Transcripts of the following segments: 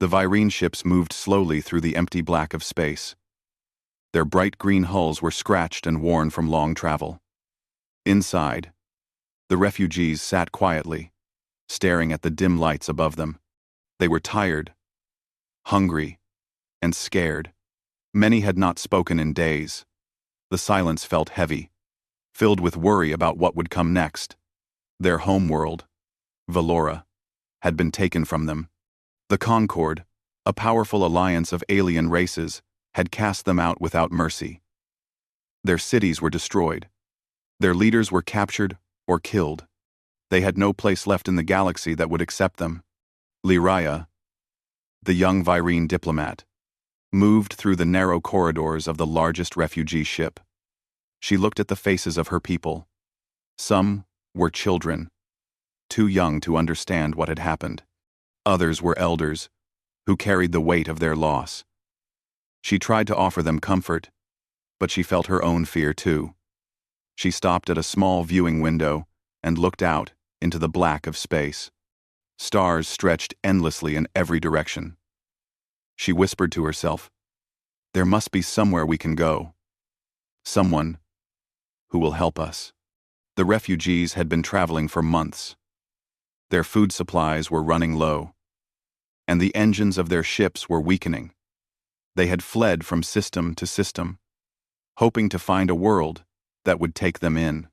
The Virene ships moved slowly through the empty black of space. Their bright green hulls were scratched and worn from long travel. Inside, the refugees sat quietly, staring at the dim lights above them. They were tired, hungry, and scared. Many had not spoken in days. The silence felt heavy, filled with worry about what would come next. Their homeworld, Valora, had been taken from them. The Concord, a powerful alliance of alien races, had cast them out without mercy. Their cities were destroyed. Their leaders were captured or killed. They had no place left in the galaxy that would accept them. Lyraya, the young Virene diplomat, moved through the narrow corridors of the largest refugee ship. She looked at the faces of her people. Some were children, too young to understand what had happened. Others were elders, who carried the weight of their loss. She tried to offer them comfort, but she felt her own fear too. She stopped at a small viewing window and looked out into the black of space. Stars stretched endlessly in every direction. She whispered to herself, "There must be somewhere we can go. Someone who will help us." The refugees had been traveling for months. Their food supplies were running low, and the engines of their ships were weakening. They had fled from system to system, hoping to find a world that would take them in.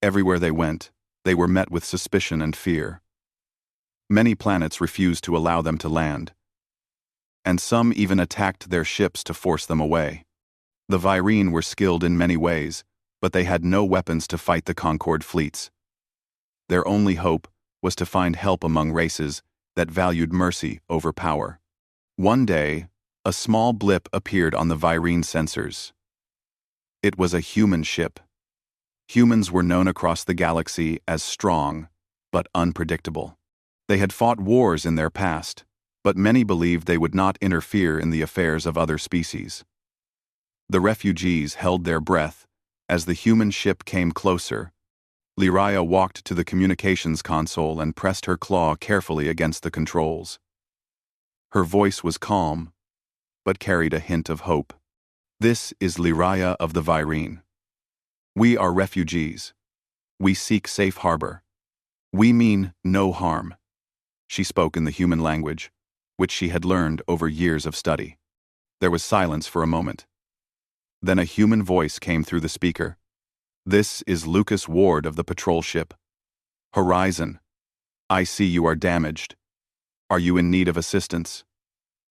Everywhere they went, they were met with suspicion and fear. Many planets refused to allow them to land, and some even attacked their ships to force them away. The Virene were skilled in many ways, but they had no weapons to fight the Concord fleets. Their only hope was to find help among races that valued mercy over power. One day, a small blip appeared on the Virene sensors. It was a human ship. Humans were known across the galaxy as strong, but unpredictable. They had fought wars in their past, but many believed they would not interfere in the affairs of other species. The refugees held their breath as the human ship came closer. Lyraya walked to the communications console and pressed her claw carefully against the controls. Her voice was calm, but carried a hint of hope. "This is Lyraya of the Virene. We are refugees. We seek safe harbor. We mean no harm." She spoke in the human language, which she had learned over years of study. There was silence for a moment. Then a human voice came through the speaker. "This is Lucas Ward of the patrol ship. Horizon, I see you are damaged. Are you in need of assistance?"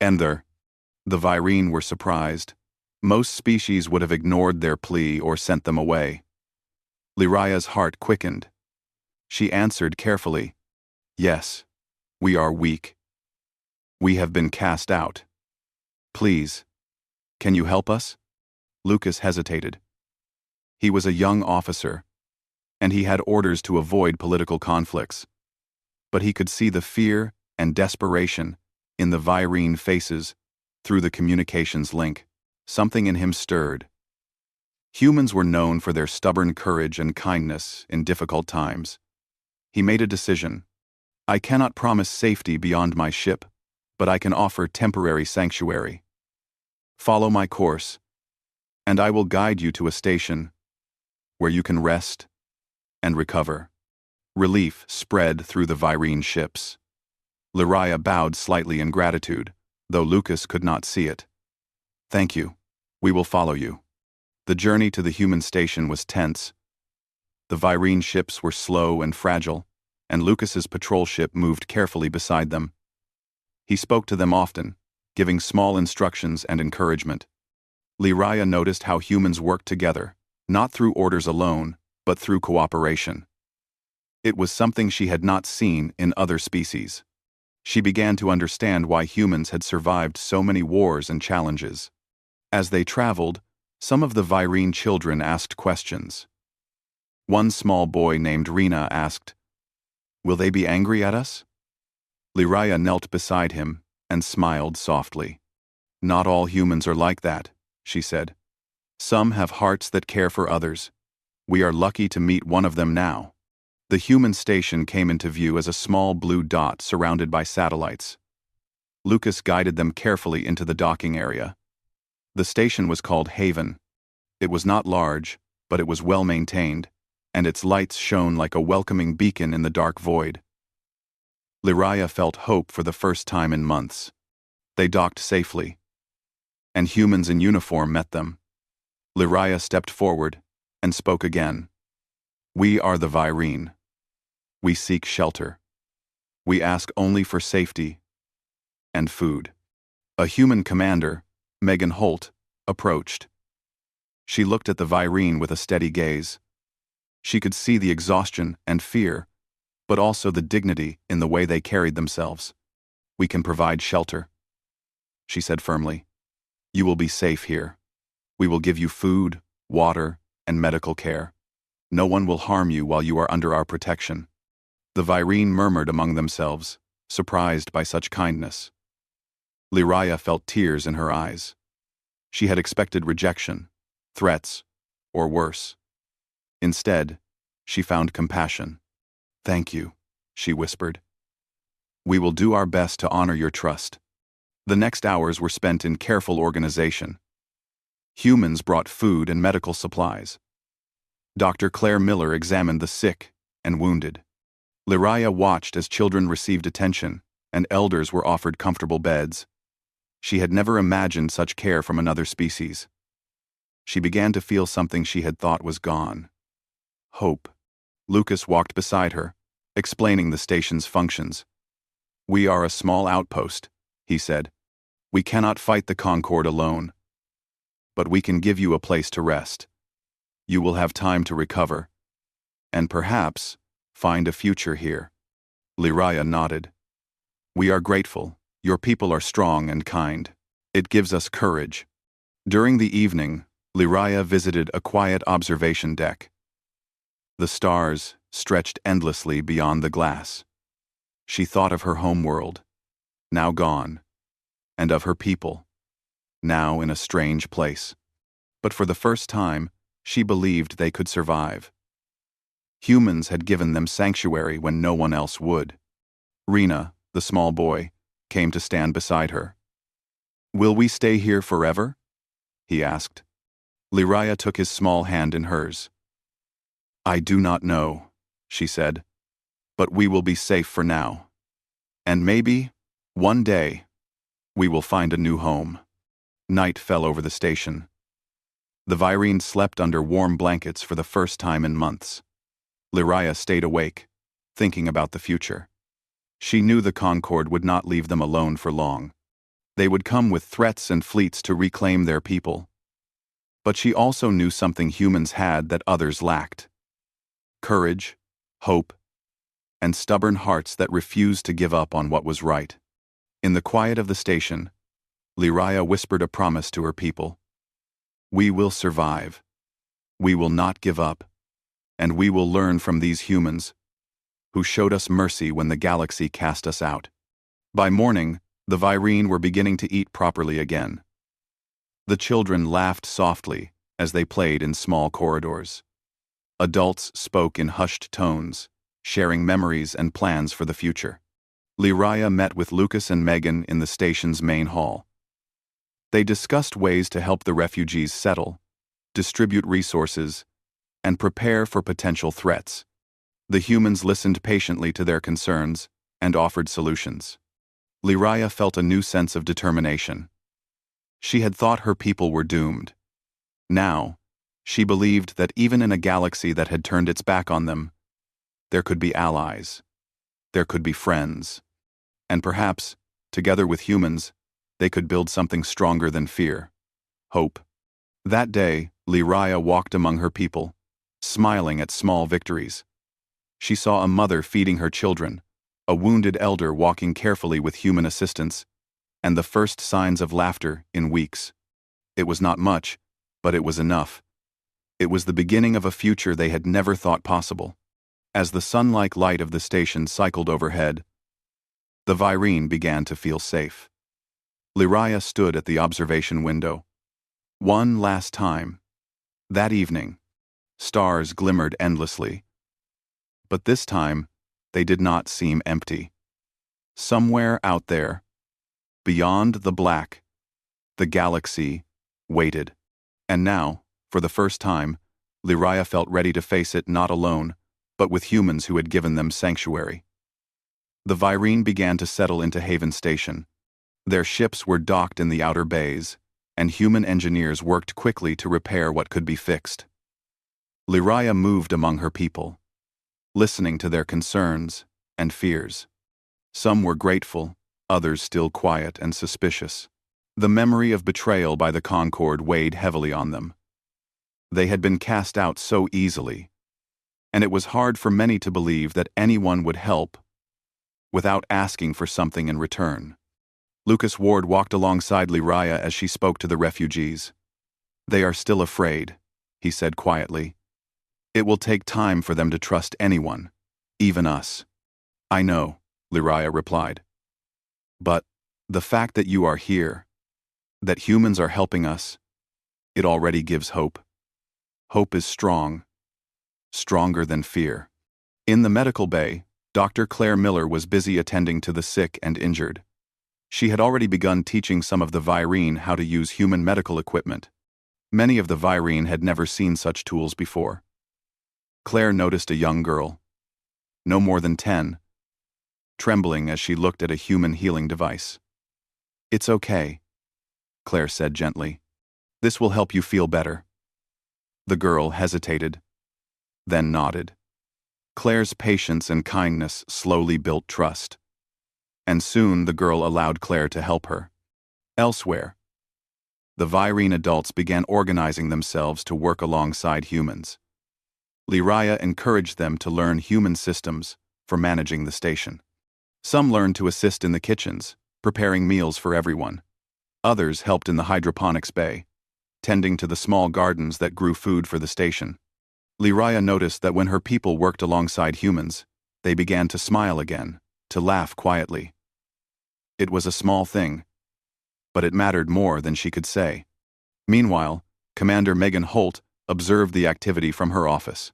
Ender. The Virene were surprised. Most species would have ignored their plea or sent them away. Lyraya's heart quickened. She answered carefully, "Yes, we are weak. We have been cast out. Please, can you help us?" Lucas hesitated. He was a young officer, and he had orders to avoid political conflicts. But he could see the fear and desperation in the Virene faces through the communications link. Something in him stirred. Humans were known for their stubborn courage and kindness in difficult times. He made a decision. "I cannot promise safety beyond my ship, but I can offer temporary sanctuary. Follow my course, and I will guide you to a station where you can rest and recover." Relief spread through the Virene ships. Lyraya bowed slightly in gratitude, though Lucas could not see it. "Thank you. We will follow you." The journey to the human station was tense. The Virene ships were slow and fragile, and Lucas's patrol ship moved carefully beside them. He spoke to them often, giving small instructions and encouragement. Lyraya noticed how humans worked together, not through orders alone, but through cooperation. It was something she had not seen in other species. She began to understand why humans had survived so many wars and challenges. As they traveled, some of the Virene children asked questions. One small boy named Rena asked, "Will they be angry at us?" Lyraya knelt beside him and smiled softly. "Not all humans are like that," she said. "Some have hearts that care for others. We are lucky to meet one of them now." The human station came into view as a small blue dot surrounded by satellites. Lucas guided them carefully into the docking area. The station was called Haven. It was not large, but it was well maintained, and its lights shone like a welcoming beacon in the dark void. Lyraya felt hope for the first time in months. They docked safely, and humans in uniform met them. Lyraya stepped forward and spoke again. "We are the Virene. We seek shelter. We ask only for safety and food." A human commander, Megan Holt, approached. She looked at the Virene with a steady gaze. She could see the exhaustion and fear, but also the dignity in the way they carried themselves. "We can provide shelter," she said firmly. "You will be safe here. We will give you food, water, and medical care. No one will harm you while you are under our protection." The Virene murmured among themselves, surprised by such kindness. Lyraya felt tears in her eyes. She had expected rejection, threats, or worse. Instead, she found compassion. "Thank you," she whispered. "We will do our best to honor your trust." The next hours were spent in careful organization. Humans brought food and medical supplies. Dr. Claire Miller examined the sick and wounded. Lyraya watched as children received attention and elders were offered comfortable beds. She had never imagined such care from another species. She began to feel something she had thought was gone. Hope. Lucas walked beside her, explaining the station's functions. "We are a small outpost," he said. "We cannot fight the Concord alone. But we can give you a place to rest. You will have time to recover, and perhaps find a future here." Lyraya nodded. "We are grateful. Your people are strong and kind. It gives us courage." During the evening, Lyraya visited a quiet observation deck. The stars stretched endlessly beyond the glass. She thought of her homeworld, now gone, and of her people, now in a strange place. But for the first time, she believed they could survive. Humans had given them sanctuary when no one else would. Rena, the small boy, came to stand beside her. "Will we stay here forever?" he asked. Lyraya took his small hand in hers. "I do not know," she said, "but we will be safe for now. And maybe, one day, we will find a new home." Night fell over the station. The Virene slept under warm blankets for the first time in months. Lyraya stayed awake, thinking about the future. She knew the Concord would not leave them alone for long. They would come with threats and fleets to reclaim their people. But she also knew something humans had that others lacked: courage, hope, and stubborn hearts that refused to give up on what was right. In the quiet of the station, Lyraya whispered a promise to her people. "We will survive. We will not give up. And we will learn from these humans who showed us mercy when the galaxy cast us out." By morning, the Virene were beginning to eat properly again. The children laughed softly as they played in small corridors. Adults spoke in hushed tones, sharing memories and plans for the future. Lyraya met with Lucas and Megan in the station's main hall. They discussed ways to help the refugees settle, distribute resources, and prepare for potential threats. The humans listened patiently to their concerns and offered solutions. Lyraya felt a new sense of determination. She had thought her people were doomed. Now, she believed that even in a galaxy that had turned its back on them, there could be allies, there could be friends, and perhaps, together with humans, they could build something stronger than fear: hope. That day, Lyraya walked among her people, smiling at small victories. She saw a mother feeding her children, a wounded elder walking carefully with human assistance, and the first signs of laughter in weeks. It was not much, but it was enough. It was the beginning of a future they had never thought possible. As the sun-like light of the station cycled overhead, the Virene began to feel safe. Lyraya stood at the observation window. One last time. That evening, stars glimmered endlessly. But this time, they did not seem empty. Somewhere out there, Beyond the black, the galaxy waited. And now, for the first time, Lyraya felt ready to face it not alone, but with humans who had given them sanctuary. The Virene began to settle into Haven Station. Their ships were docked in the outer bays, and human engineers worked quickly to repair what could be fixed. Lyraya moved among her people, listening to their concerns and fears. Some were grateful, others still quiet and suspicious. The memory of betrayal by the Concord weighed heavily on them. They had been cast out so easily, and it was hard for many to believe that anyone would help without asking for something in return. Lucas Ward walked alongside Lyraya as she spoke to the refugees. "They are still afraid," he said quietly. "It will take time for them to trust anyone, even us." "I know," Lyraya replied. "But the fact that you are here, that humans are helping us, it already gives hope. Hope is strong, stronger than fear." In the medical bay, Dr. Claire Miller was busy attending to the sick and injured. She had already begun teaching some of the Virene how to use human medical equipment. Many of the Virene had never seen such tools before. Claire noticed a young girl, no more than 10, trembling as she looked at a human healing device. "It's okay," Claire said gently. "This will help you feel better." The girl hesitated, then nodded. Claire's patience and kindness slowly built trust, and soon the girl allowed Claire to help her. Elsewhere, the Virene adults began organizing themselves to work alongside humans. Lyraya encouraged them to learn human systems for managing the station. Some learned to assist in the kitchens, preparing meals for everyone. Others helped in the hydroponics bay, tending to the small gardens that grew food for the station. Lyraya noticed that when her people worked alongside humans, they began to smile again, to laugh quietly. It was a small thing, but it mattered more than she could say. Meanwhile, Commander Megan Holt observed the activity from her office.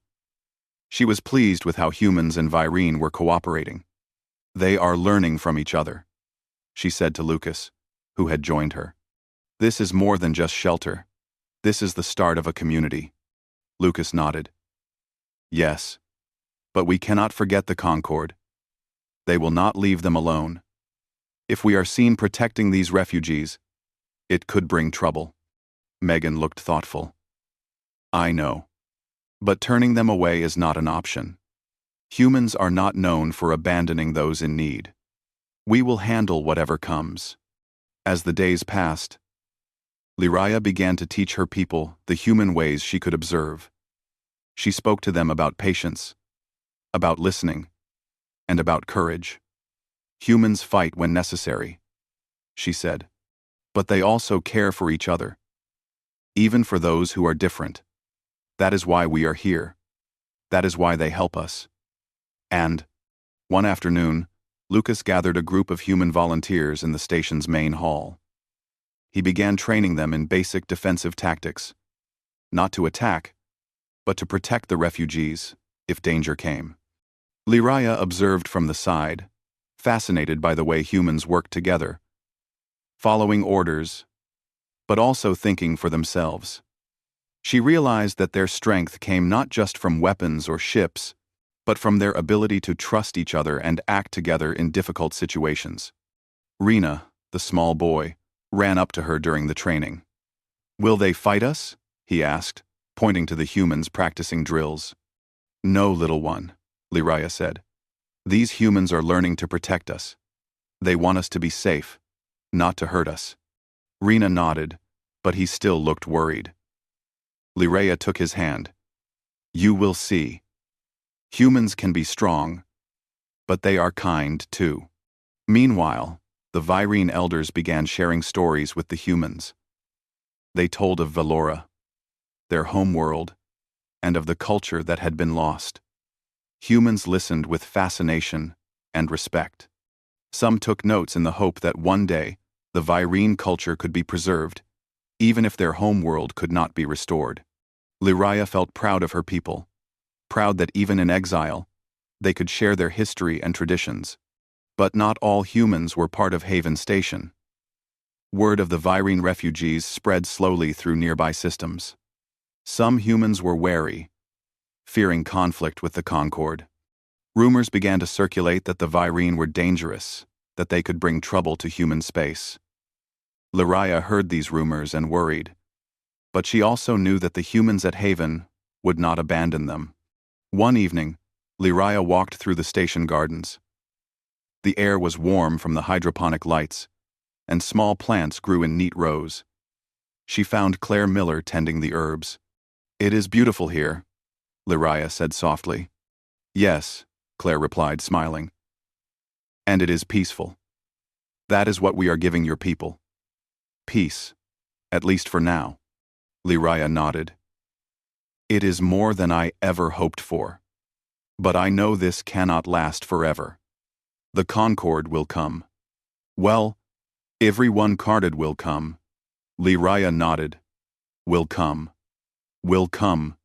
She was pleased with how humans and Virene were cooperating. "They are learning from each other," she said to Lucas, who had joined her. "This is more than just shelter. This is the start of a community." Lucas nodded. "Yes, but we cannot forget the Concord. They will not leave them alone. If we are seen protecting these refugees, it could bring trouble." Megan looked thoughtful. "I know. But turning them away is not an option. Humans are not known for abandoning those in need. We will handle whatever comes." As the days passed, Lyraya began to teach her people the human ways she could observe. She spoke to them about patience, about listening, and about courage. "Humans fight when necessary," she said, "but they also care for each other, even for those who are different. That is why we are here. That is why they help us." And, one afternoon, Lucas gathered a group of human volunteers in the station's main hall. He began training them in basic defensive tactics, not to attack, but to protect the refugees if danger came. Lyraya observed from the side, fascinated by the way humans worked together, following orders, but also thinking for themselves. She realized that their strength came not just from weapons or ships, but from their ability to trust each other and act together in difficult situations. Rena, the small boy, ran up to her during the training. "Will they fight us?" he asked, pointing to the humans practicing drills. "No, little one," Lyraya said. "These humans are learning to protect us. They want us to be safe, not to hurt us." Rena nodded, but he still looked worried. Lyraya took his hand. "You will see. Humans can be strong, but they are kind too." Meanwhile, the Virene elders began sharing stories with the humans. They told of Valora, their homeworld, and of the culture that had been lost. Humans listened with fascination and respect. Some took notes in the hope that one day the Virene culture could be preserved, even if their homeworld could not be restored. Lyraya felt proud of her people, proud that even in exile, they could share their history and traditions. But not all humans were part of Haven Station. Word of the Virene refugees spread slowly through nearby systems. Some humans were wary, fearing conflict with the Concord. Rumors began to circulate that the Virene were dangerous, that they could bring trouble to human space. Lyraya heard these rumors and worried, but she also knew that the humans at Haven would not abandon them. One evening, Lyraya walked through the station gardens. The air was warm from the hydroponic lights, and small plants grew in neat rows. She found Claire Miller tending the herbs. "It is beautiful here," Lyraya said softly. "Yes," Claire replied, smiling. "And it is peaceful. That is what we are giving your people. Peace, at least for now." Lyraya nodded. "It is more than I ever hoped for. But I know this cannot last forever. The Concord will come. Well, everyone carded will come." Lyraya nodded. "Will come. Will come.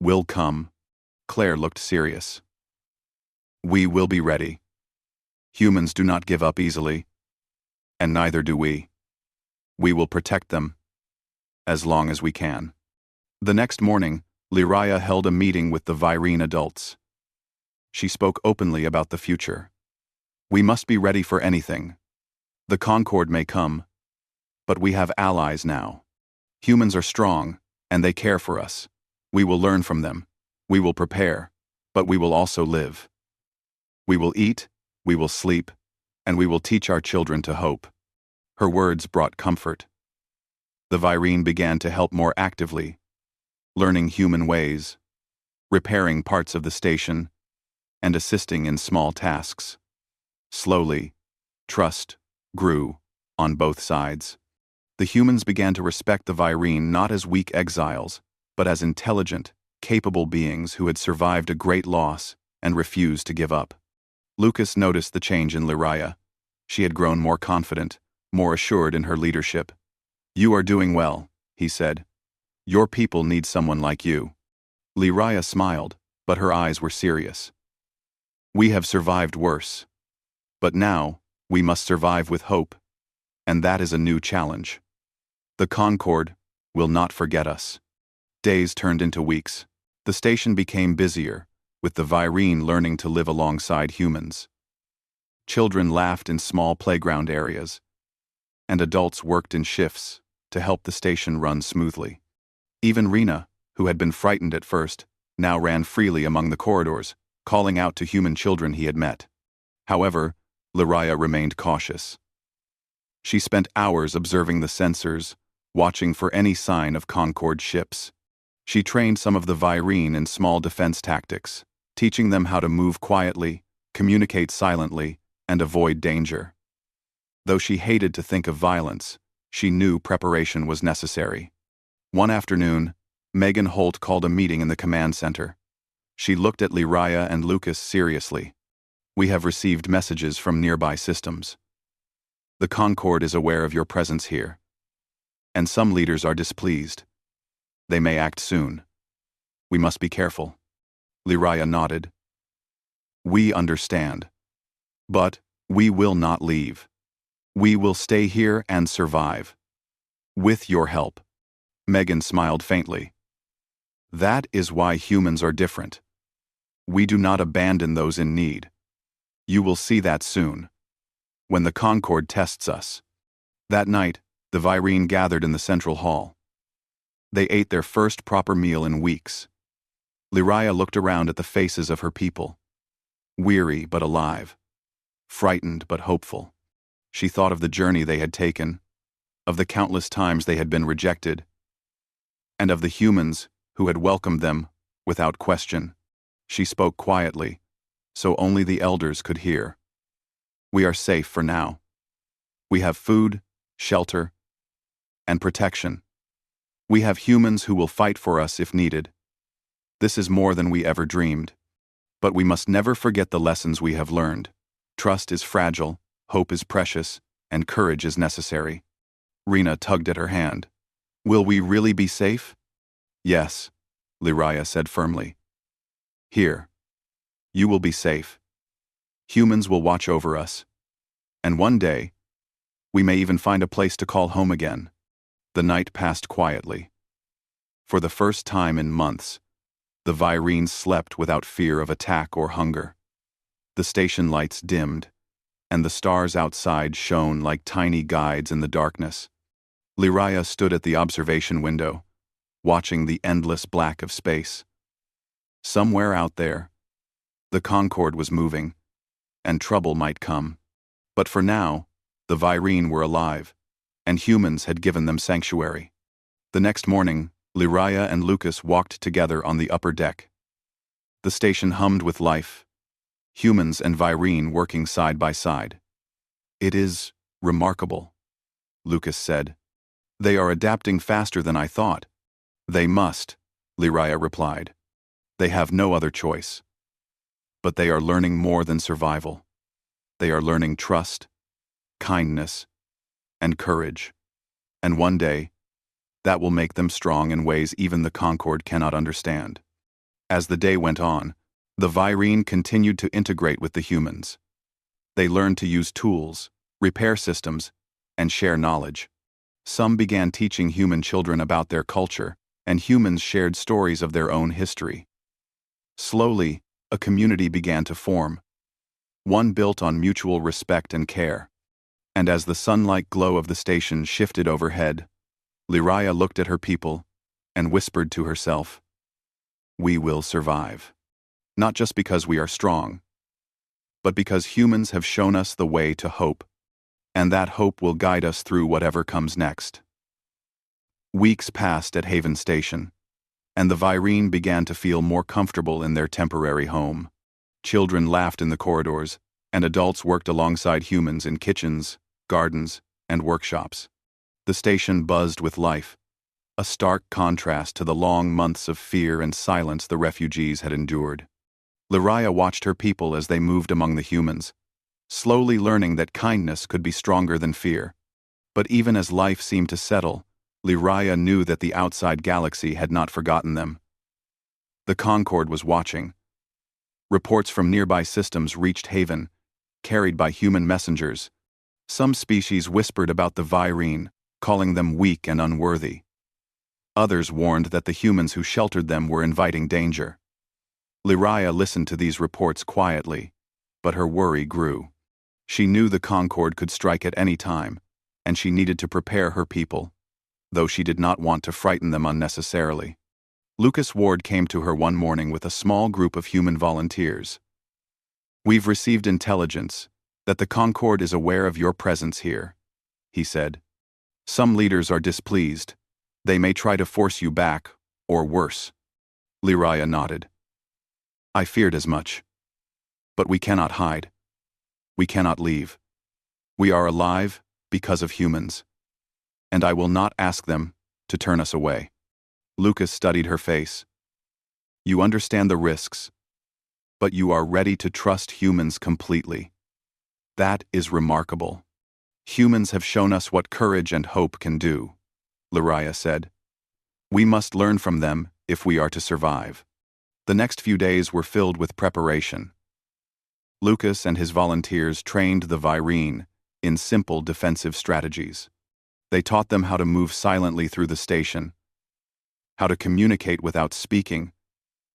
Will come." Claire looked serious. "We will be ready. Humans do not give up easily, and neither do we. We will protect them, as long as we can." The next morning, Lyraya held a meeting with the Virene adults. She spoke openly about the future. "We must be ready for anything. The Concord may come, but we have allies now. Humans are strong, and they care for us. We will learn from them. We will prepare, but we will also live. We will eat, we will sleep, and we will teach our children to hope." Her words brought comfort. The Virene began to help more actively, learning human ways, repairing parts of the station, and assisting in small tasks. Slowly, trust grew on both sides. The humans began to respect the Virene not as weak exiles, but as intelligent, capable beings who had survived a great loss and refused to give up. Lucas noticed the change in Lyraya. She had grown more confident, more assured in her leadership. "You are doing well," he said. "Your people need someone like you." Lyraya smiled, but her eyes were serious. "We have survived worse. But now, we must survive with hope, and that is a new challenge. The Concord will not forget us." Days turned into weeks. The station became busier, with the Virene learning to live alongside humans. Children laughed in small playground areas, and adults worked in shifts to help the station run smoothly. Even Rena, who had been frightened at first, now ran freely among the corridors, calling out to human children he had met. However, Lyraya remained cautious. She spent hours observing the sensors, watching for any sign of Concord ships. She trained some of the Virene in small defense tactics, teaching them how to move quietly, communicate silently, and avoid danger. Though she hated to think of violence, she knew preparation was necessary. One afternoon, Megan Holt called a meeting in the command center. She looked at Lyraya and Lucas seriously. "We have received messages from nearby systems. The Concord is aware of your presence here, and some leaders are displeased. They may act soon. We must be careful." Lyraya nodded. "We understand. But we will not leave. We will stay here and survive. With your help." Megan smiled faintly. "That is why humans are different. We do not abandon those in need. You will see that soon, when the Concord tests us." That night, the Virene gathered in the central hall. They ate their first proper meal in weeks. Lyraya looked around at the faces of her people. Weary but alive. Frightened but hopeful. She thought of the journey they had taken, of the countless times they had been rejected, and of the humans who had welcomed them without question. She spoke quietly, so only the elders could hear. "We are safe for now. We have food, shelter, and protection. We have humans who will fight for us if needed. This is more than we ever dreamed. But we must never forget the lessons we have learned. Trust is fragile, hope is precious, and courage is necessary." Rena tugged at her hand. "Will we really be safe?" "Yes," Lyraya said firmly. "Here. You will be safe. Humans will watch over us. And one day, We may even find a place to call home again. The night passed quietly. For the first time in months, the Virines slept without fear of attack or hunger. The station lights dimmed, and the stars outside shone like tiny guides in the darkness. Lyraya stood at the observation window, watching the endless black of space. Somewhere out there, the Concorde was moving, and trouble might come. But for now, the Virine were alive, and humans had given them sanctuary. The next morning, Lyraya and Lucas walked together on the upper deck. The station hummed with life, humans and Virine working side by side. "It is remarkable," Lucas said. "They are adapting faster than I thought." "They must," Lyraya replied. "They have no other choice. But they are learning more than survival. They are learning trust, kindness, and courage. And one day, that will make them strong in ways even the Concorde cannot understand." As the day went on, the Virine continued to integrate with the humans. They learned to use tools, repair systems, and share knowledge. Some began teaching human children about their culture, and humans shared stories of their own history. Slowly, a community began to form, one built on mutual respect and care. And as the sunlight glow of the station shifted overhead, Lyraya looked at her people and whispered to herself, "We will survive. Not just because we are strong, but because humans have shown us the way to hope, and that hope will guide us through whatever comes next." Weeks passed at Haven Station, and the Virine began to feel more comfortable in their temporary home. Children laughed in the corridors, and adults worked alongside humans in kitchens, gardens, and workshops. The station buzzed with life, a stark contrast to the long months of fear and silence the refugees had endured. Lyraya watched her people as they moved among the humans, slowly learning that kindness could be stronger than fear. But even as life seemed to settle, Lyraya knew that the outside galaxy had not forgotten them. The Concorde was watching. Reports from nearby systems reached Haven, carried by human messengers. Some species whispered about the Virine, calling them weak and unworthy. Others warned that the humans who sheltered them were inviting danger. Lyraya listened to these reports quietly, but her worry grew. She knew the Concorde could strike at any time, and she needed to prepare her people, though she did not want to frighten them unnecessarily. Lucas Ward came to her one morning with a small group of human volunteers. "We've received intelligence that the Concorde is aware of your presence here," he said. "Some leaders are displeased. They may try to force you back, or worse." Lyraya nodded. "I feared as much. But we cannot hide. We cannot leave. We are alive because of humans. And I will not ask them to turn us away." Lucas studied her face. "You understand the risks, but you are ready to trust humans completely. That is remarkable. Humans have shown us what courage and hope can do," Lyraya said. "We must learn from them if we are to survive." The next few days were filled with preparation. Lucas and his volunteers trained the Virine in simple defensive strategies. They taught them how to move silently through the station, how to communicate without speaking,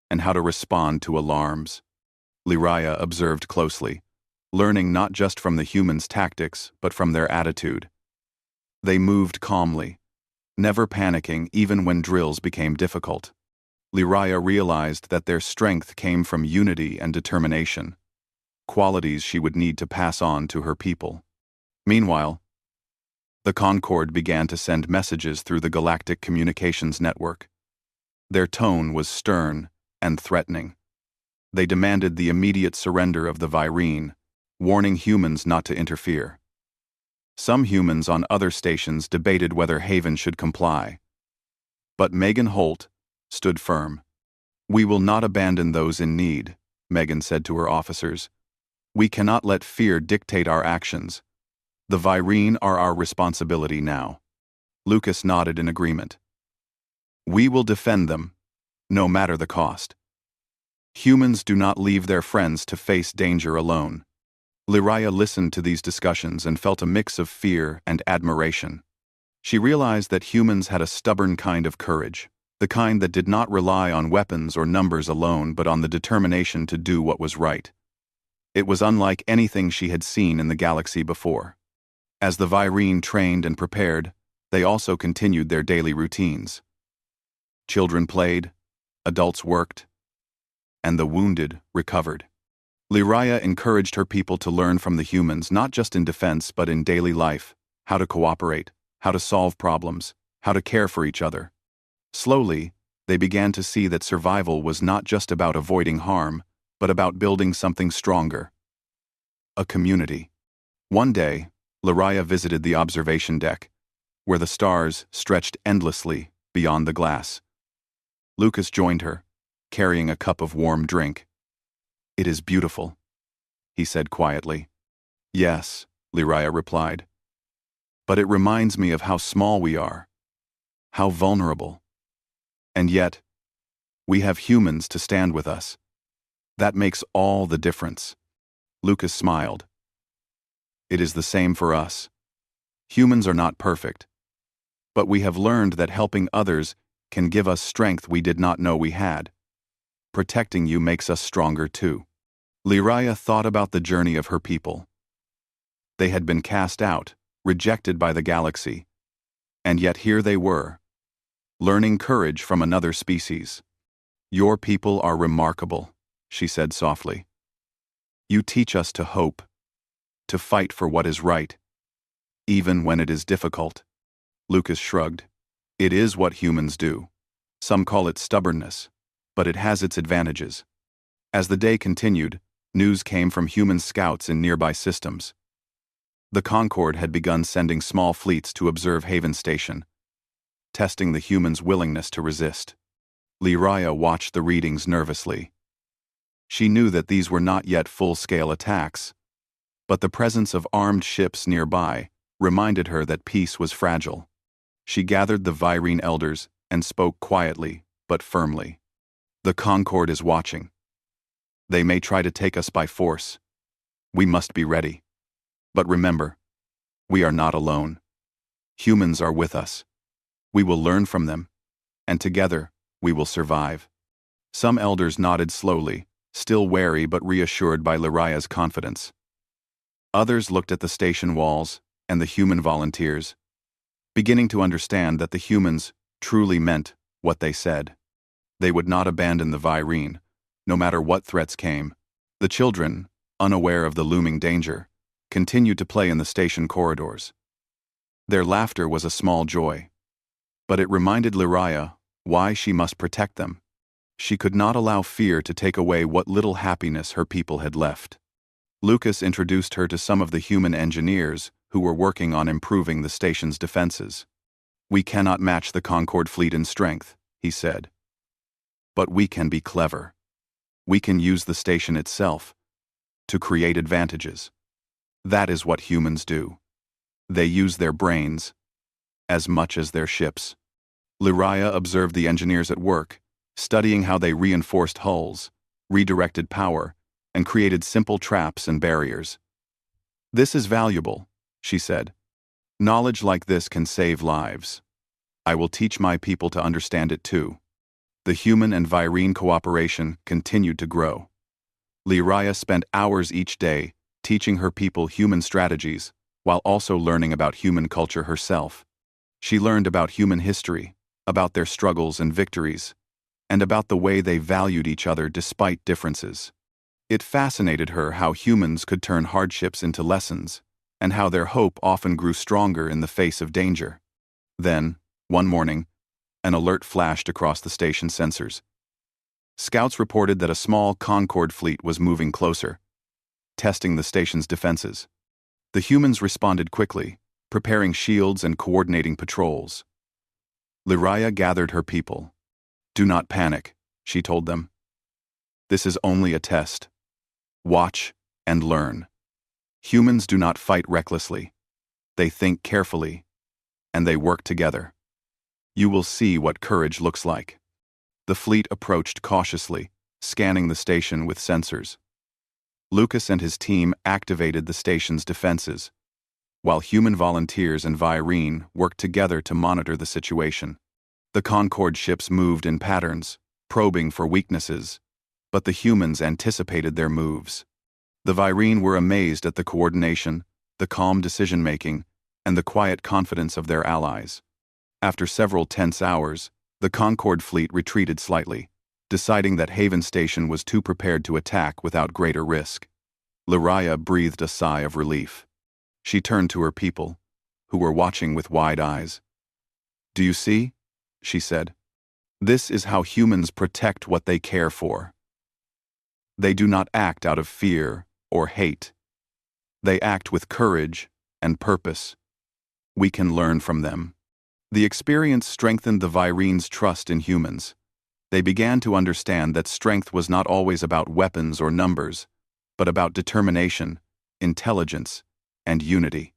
and how to respond to alarms. Lyraya observed closely, learning not just from the humans' tactics, but from their attitude. They moved calmly, never panicking even when drills became difficult. Lyraya realized that their strength came from unity and determination, qualities she would need to pass on to her people. Meanwhile, the Concorde began to send messages through the Galactic communications network. Their tone was stern and threatening. They demanded the immediate surrender of the Virine, warning humans not to interfere. Some humans on other stations debated whether Haven should comply. But Megan Holt stood firm. "We will not abandon those in need," Megan said to her officers. "We cannot let fear dictate our actions. The Virine are our responsibility now." Lucas nodded in agreement. "We will defend them, no matter the cost. Humans do not leave their friends to face danger alone." Lyraya listened to these discussions and felt a mix of fear and admiration. She realized that humans had a stubborn kind of courage, the kind that did not rely on weapons or numbers alone but on the determination to do what was right. It was unlike anything she had seen in the galaxy before. As the Virene trained and prepared, they also continued their daily routines. Children played, adults worked, and the wounded recovered. Lyraya encouraged her people to learn from the humans not just in defense but in daily life, how to cooperate, how to solve problems, how to care for each other. Slowly, they began to see that survival was not just about avoiding harm, but about building something stronger. A community. One day, Lyraya visited the observation deck, where the stars stretched endlessly beyond the glass. Lucas joined her, carrying a cup of warm drink. "It is beautiful," he said quietly. "Yes," Lyraya replied. "But it reminds me of how small we are, how vulnerable. And yet, we have humans to stand with us. That makes all the difference." Lucas smiled. "It is the same for us. Humans are not perfect, but we have learned that helping others can give us strength we did not know we had. Protecting you makes us stronger too." Lyraya thought about the journey of her people. They had been cast out, rejected by the galaxy, and yet here they were, learning courage from another species. "Your people are remarkable," she said softly. "You teach us to hope, to fight for what is right, even when it is difficult." Lucas shrugged. "It is what humans do. Some call it stubbornness, but it has its advantages." As the day continued, news came from human scouts in nearby systems. The Concord had begun sending small fleets to observe Haven Station, testing the humans' willingness to resist. Lyraya watched the readings nervously. She knew that these were not yet full-scale attacks, but the presence of armed ships nearby reminded her that peace was fragile. She gathered the Virene elders and spoke quietly but firmly. "The Concord is watching. They may try to take us by force. We must be ready. But remember, we are not alone. Humans are with us. We will learn from them, and together we will survive." Some elders nodded slowly, still wary but reassured by Lyraya's confidence. Others looked at the station walls and the human volunteers, beginning to understand that the humans truly meant what they said. They would not abandon the Virene, no matter what threats came. The children, unaware of the looming danger, continued to play in the station corridors. Their laughter was a small joy, but it reminded Lyraya why she must protect them. She could not allow fear to take away what little happiness her people had left. Lucas introduced her to some of the human engineers who were working on improving the station's defenses. "We cannot match the Concord fleet in strength," he said. "But we can be clever. We can use the station itself to create advantages. That is what humans do. They use their brains as much as their ships." Lyraya observed the engineers at work, studying how they reinforced hulls, redirected power, and created simple traps and barriers. "This is valuable," she said. "Knowledge like this can save lives. I will teach my people to understand it too." The human and Virene cooperation continued to grow. Lyraya spent hours each day teaching her people human strategies while also learning about human culture herself. She learned about human history, about their struggles and victories, and about the way they valued each other despite differences. It fascinated her how humans could turn hardships into lessons, and how their hope often grew stronger in the face of danger. Then, one morning, an alert flashed across the station sensors. Scouts reported that a small Concord fleet was moving closer, testing the station's defenses. The humans responded quickly, preparing shields and coordinating patrols. Lyraya gathered her people. "Do not panic," she told them. "This is only a test. Watch and learn. Humans do not fight recklessly. They think carefully, and they work together. You will see what courage looks like." The fleet approached cautiously, scanning the station with sensors. Lucas and his team activated the station's defenses, while human volunteers and Virene worked together to monitor the situation. The Concorde ships moved in patterns, probing for weaknesses, but the humans anticipated their moves. The Virene were amazed at the coordination, the calm decision-making, and the quiet confidence of their allies. After several tense hours, the Concorde fleet retreated slightly, deciding that Haven Station was too prepared to attack without greater risk. Lyraya breathed a sigh of relief. She turned to her people, who were watching with wide eyes. "Do you see?" she said. "This is how humans protect what they care for. They do not act out of fear or hate. They act with courage and purpose. We can learn from them." The experience strengthened the Virene's trust in humans. They began to understand that strength was not always about weapons or numbers, but about determination, intelligence, and unity.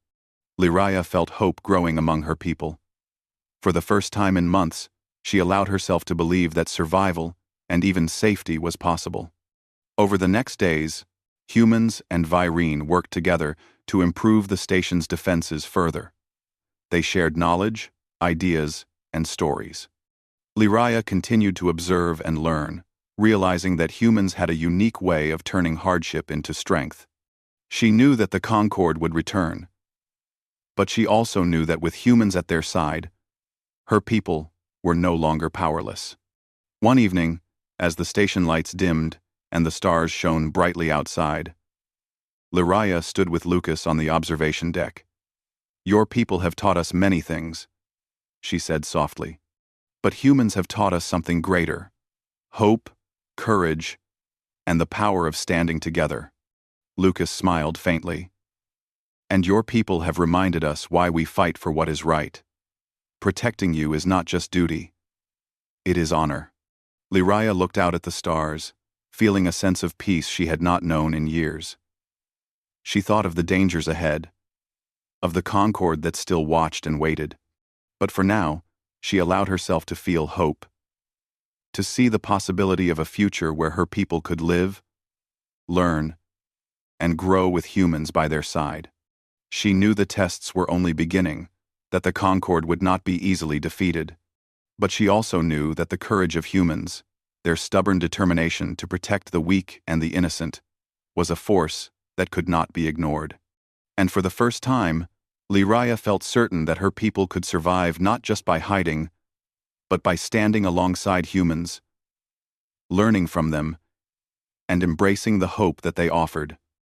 Lyraya felt hope growing among her people. For the first time in months, she allowed herself to believe that survival and even safety was possible. Over the next days, humans and Virene worked together to improve the station's defenses further. They shared knowledge, ideas, and stories. Lyraya continued to observe and learn, realizing that humans had a unique way of turning hardship into strength. She knew that the Concorde would return, but she also knew that with humans at their side, her people were no longer powerless. One evening, as the station lights dimmed and the stars shone brightly outside, Lyraya stood with Lucas on the observation deck. "Your people have taught us many things," she said softly. "But humans have taught us something greater: hope, courage, and the power of standing together." Lucas smiled faintly. "And your people have reminded us why we fight for what is right. Protecting you is not just duty. It is honor." Lyraya looked out at the stars, feeling a sense of peace she had not known in years. She thought of the dangers ahead, of the Concorde that still watched and waited. But for now, she allowed herself to feel hope, to see the possibility of a future where her people could live, learn, and grow with humans by their side. She knew the tests were only beginning, that the Concorde would not be easily defeated. But she also knew that the courage of humans, their stubborn determination to protect the weak and the innocent, was a force that could not be ignored. And for the first time, Lyraya felt certain that her people could survive not just by hiding, but by standing alongside humans, learning from them, and embracing the hope that they offered.